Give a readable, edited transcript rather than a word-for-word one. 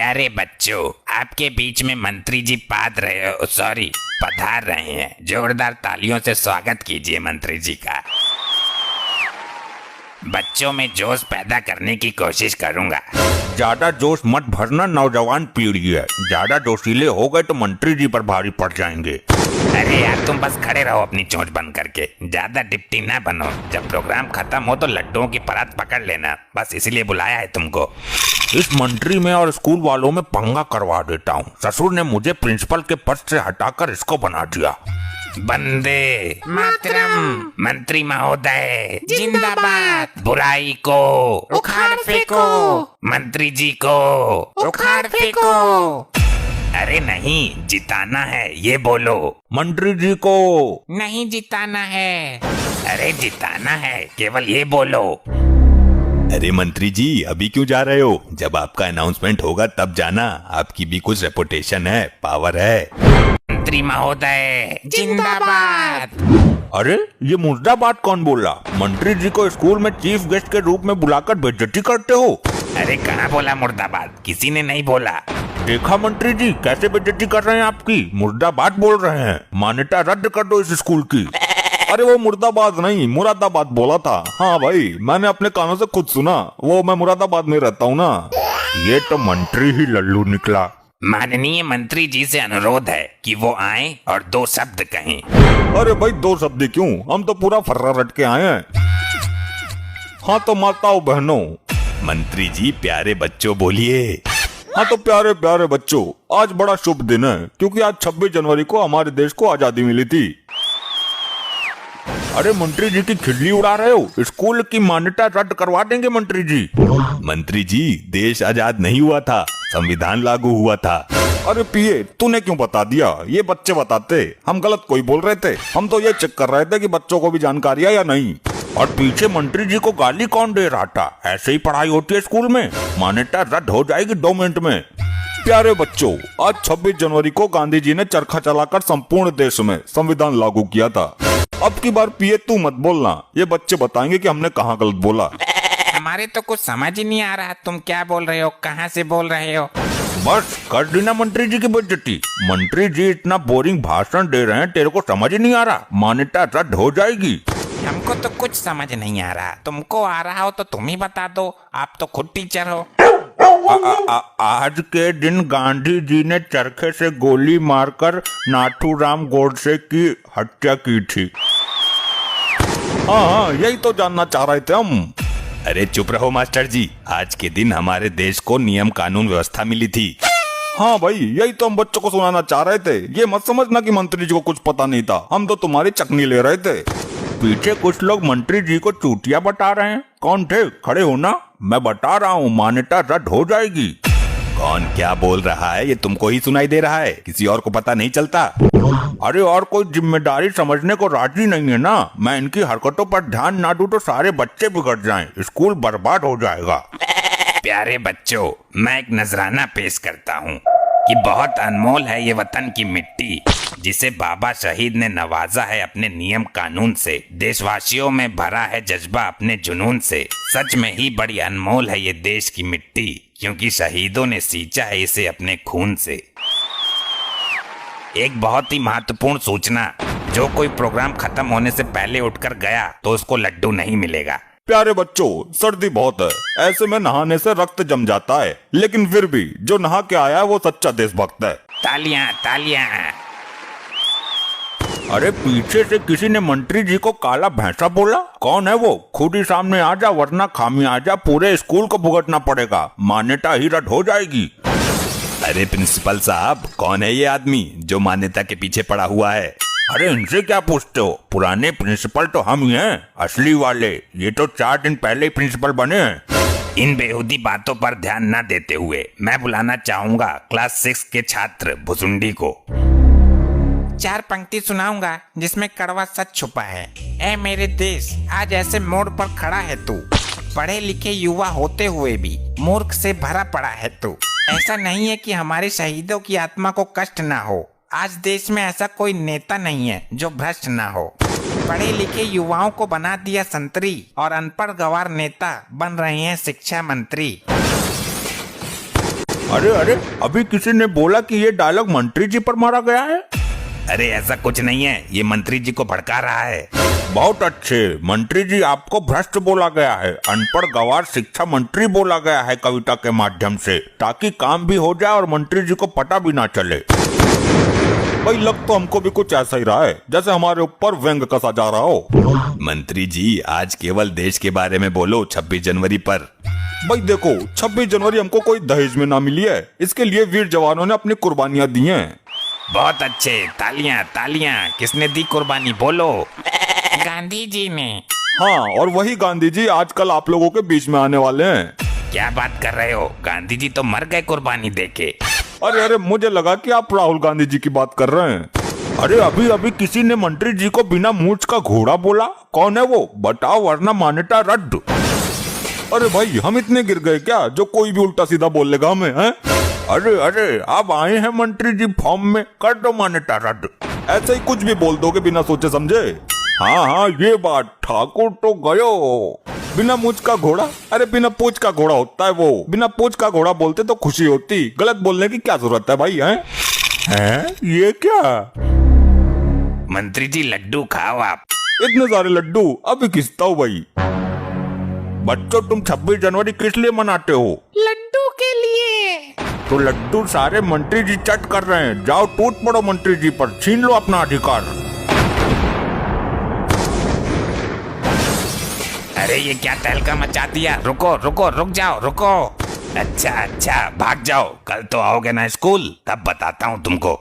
प्यारे बच्चों, आपके बीच में मंत्री जी पधार रहे हैं। जोरदार तालियों से स्वागत कीजिए मंत्री जी का। बच्चों में जोश पैदा करने की कोशिश करूंगा। ज्यादा जोश मत भरना, नौजवान पीढ़ी है। ज्यादा जोशीले हो गए तो मंत्री जी पर भारी पड़ जाएंगे। अरे यार, तुम बस खड़े रहो अपनी चोंच बंद करके, ज्यादा डिप्टी ना बनो। जब प्रोग्राम खत्म हो तो लड्डुओं की परत पकड़ लेना, बस इसलिए बुलाया है तुमको। इस मंत्री में और स्कूल वालों में पंगा करवा देता हूँ। ससुर ने मुझे प्रिंसिपल के पद से हटाकर इसको बना दिया। वंदे मातरम। मंत्री महोदय जिंदाबाद। बुराई को उखाड़ फेंको, मंत्री जी को उखाड़ फेंको। अरे नहीं, जिताना है, ये बोलो। मंत्री जी को नहीं जिताना है। अरे जिताना है, केवल ये बोलो। अरे मंत्री जी, अभी क्यों जा रहे हो? जब आपका अनाउंसमेंट होगा तब जाना। आपकी भी कुछ रेपुटेशन है, पावर है। मंत्री महोदय जिंदाबाद। अरे ये मुर्दाबाद कौन बोला? मंत्री जी को स्कूल में चीफ गेस्ट के रूप में बुलाकर बेइज्जती करते हो। अरे कहाँ बोला मुर्दाबाद, किसी ने नहीं बोला। देखा मंत्री जी कैसे बेइज्जती कर रहे हैं आपकी। मुर्दाबाद बोल रहे हैं। मान्यता रद्द कर दो इस स्कूल की। अरे वो मुर्दाबाद नहीं, मुरादाबाद बोला था। हाँ भाई, मैंने अपने कानों से खुद सुना। वो मैं मुरादाबाद में रहता हूँ ना। ये तो मंत्री ही लल्लू निकला। माननीय मंत्री जी से अनुरोध है कि वो आएं और 2 शब्द कहें। अरे भाई 2 शब्द क्यों, हम तो पूरा फर्रा रट के आए हैं। हाँ तो माताओं बहनों। मंत्री जी प्यारे बच्चों बोलिए। हाँ तो प्यारे प्यारे बच्चों, आज बड़ा शुभ दिन है क्योंकि आज 26 जनवरी को हमारे देश को आजादी मिली थी। अरे मंत्री जी की खिल्ली उड़ा रहे हो? स्कूल की मान्यता रद्द करवा देंगे मंत्री जी। मंत्री जी, देश आजाद नहीं हुआ था, संविधान लागू हुआ था। अरे पिए, तूने क्यों बता दिया? ये बच्चे बताते, हम गलत कोई बोल रहे थे। हम तो ये चेक कर रहे थे कि बच्चों को भी जानकारी है या नहीं। और पीछे मंत्री जी को गाली कौन दे रहा था? ऐसे ही पढ़ाई होती है स्कूल में। मान्यता रद्द हो जाएगी 2 मिनट में। प्यारे बच्चों, आज 26 जनवरी को गांधी जी ने चरखा चलाकर संपूर्ण देश में संविधान लागू किया था। अब की बार पिए तू मत बोलना, ये बच्चे बताएंगे कि हमने कहाँ गलत बोला। हमारे तो कुछ समझ ही नहीं आ रहा, तुम क्या बोल रहे हो, कहाँ से बोल रहे हो? बस कर देना मंत्री जी की बेइज्जती। मंत्री जी इतना बोरिंग भाषण दे रहे हैं, तेरे को समझ ही नहीं आ रहा। मान्यता रद्द हो जाएगी। हमको तो कुछ समझ नहीं आ रहा, तुमको आ रहा हो तो तुम ही बता दो, आप तो खुद टीचर हो। आज के दिन गांधी जी ने चरखे से गोली मारकर नाथूराम गोडसे की हत्या की थी। हाँ, यही तो जानना चाह रहे थे हम। अरे चुप रहो मास्टर जी, आज के दिन हमारे देश को नियम कानून व्यवस्था मिली थी। हाँ भाई, यही तो हम बच्चों को सुनाना चाह रहे थे। ये मत समझना कि मंत्री जी को कुछ पता नहीं था, हम तो तुम्हारी चकनी ले रहे थे। पीछे कुछ लोग मंत्री जी को चूतिया बता रहे हैं। कौन थे? खड़े हो ना, मैं बता रहा हूँ, मान्यता रद्द हो जाएगी। कौन क्या बोल रहा है? ये तुमको ही सुनाई दे रहा है, किसी और को पता नहीं चलता? अरे और कोई जिम्मेदारी समझने को राजी नहीं है ना। मैं इनकी हरकतों पर ध्यान ना दूं तो सारे बच्चे बिगड़ जाएं, स्कूल बर्बाद हो जाएगा। प्यारे बच्चों, मैं एक नजराना पेश करता हूँ कि बहुत अनमोल है ये वतन की मिट्टी, जिसे बाबा शहीद ने नवाजा है अपने नियम कानून से। देशवासियों में भरा है जज्बा अपने जुनून से। सच में ही बड़ी अनमोल है ये देश की मिट्टी, क्योंकि शहीदों ने सींचा है इसे अपने खून से। एक बहुत ही महत्वपूर्ण सूचना, जो कोई प्रोग्राम खत्म होने से पहले उठकर गया तो उसको लड्डू नहीं मिलेगा। प्यारे बच्चों, सर्दी बहुत है, ऐसे में नहाने से रक्त जम जाता है, लेकिन फिर भी जो नहा के आया है वो सच्चा देशभक्त है। तालियां तालियां। अरे पीछे से किसी ने मंत्री जी को काला भैंसा बोला। कौन है वो? खुद ही सामने आ जा, वरना खामियाजा पूरे स्कूल को भुगतना पड़ेगा। मान्यता ही रद्द हो जाएगी। अरे प्रिंसिपल साहब, कौन है ये आदमी जो मान्यता के पीछे पड़ा हुआ है? अरे इनसे क्या पूछते हो? पुराने प्रिंसिपल तो हम ही हैं, असली वाले। ये तो 4 दिन पहले ही प्रिंसिपल बने हैं। इन बेहुदी बातों पर ध्यान न देते हुए मैं बुलाना चाहूंगा क्लास 6 के छात्र भुसुंडी को। 4 पंक्ति सुनाऊंगा जिसमें कड़वा सच छुपा है। ऐ मेरे देश, आज ऐसे मोड़ पर खड़ा है तू, पढ़े लिखे युवा होते हुए भी मूर्ख से भरा पड़ा है तू। ऐसा नहीं है कि हमारे शहीदों की आत्मा को कष्ट ना हो। आज देश में ऐसा कोई नेता नहीं है जो भ्रष्ट ना हो। पढ़े लिखे युवाओं को बना दिया संतरी, और अनपढ़ गंवार नेता बन रहे हैं शिक्षा मंत्री। अरे अरे, अभी किसी ने बोला कि ये डायलॉग मंत्री जी पर मारा गया है। अरे ऐसा कुछ नहीं है, ये मंत्री जी को भड़का रहा है। बहुत अच्छे मंत्री जी, आपको भ्रष्ट बोला गया है, अनपढ़ गवार शिक्षा मंत्री बोला गया है कविता के माध्यम से, ताकि काम भी हो जाए और मंत्री जी को पता भी ना चले। भाई लग तो हमको भी कुछ ऐसा ही रहा है, जैसे हमारे ऊपर व्यंग कसा जा रहा हो। मंत्री जी आज केवल देश के बारे में बोलो 26 जनवरी पर। भाई देखो, 26 जनवरी हमको कोई दहेज में ना मिली है, इसके लिए वीर जवानों ने अपनी कुर्बानियां दी हैं। बहुत अच्छे, तालियां तालियां। किसने दी कुर्बानी, बोलो। गांधी जी ने। हाँ, और वही गांधी जी आजकल आप लोगों के बीच में आने वाले हैं। क्या बात कर रहे हो, गांधी जी तो मर गए कुर्बानी देके। अरे अरे, मुझे लगा कि आप राहुल गांधी जी की बात कर रहे हैं। अरे अभी अभी किसी ने मंत्री जी को बिना मूंछ का घोड़ा बोला, कौन है वो बताओ, वरना मान्यता रद्द। अरे भाई हम इतने गिर गए क्या जो कोई भी उल्टा सीधा बोल लेगा हमें, हैं? अरे अरे, आप आए हैं मंत्री जी फॉर्म में, कर दो मान्यता रद्द। ऐसे ही कुछ भी बोल दोगे बिना सोचे समझे। हाँ हाँ, ये बात, ठाकुर तो गयो। बिना मूंछ का घोड़ा, अरे बिना पूंछ का घोड़ा होता है वो, बिना पूंछ का घोड़ा बोलते तो खुशी होती, गलत बोलने की क्या जरूरत है भाई, हैं? ये क्या? मंत्री जी लड्डू खाओ आप। इतने सारे लड्डू अभी खिसता हूँ भाई। बच्चों, तुम 26 जनवरी किस लिए मनाते हो? लड्डू के लिए। तो लड्डू सारे मंत्री जी चट कर रहे हैं, जाओ टूट पड़ो मंत्री जी पर, छीन लो अपना अधिकार। अरे ये क्या तहलका मचा दिया, रुको रुको, रुक जाओ, रुको। अच्छा अच्छा, भाग जाओ, कल तो आओगे ना स्कूल, तब बताता हूँ तुमको।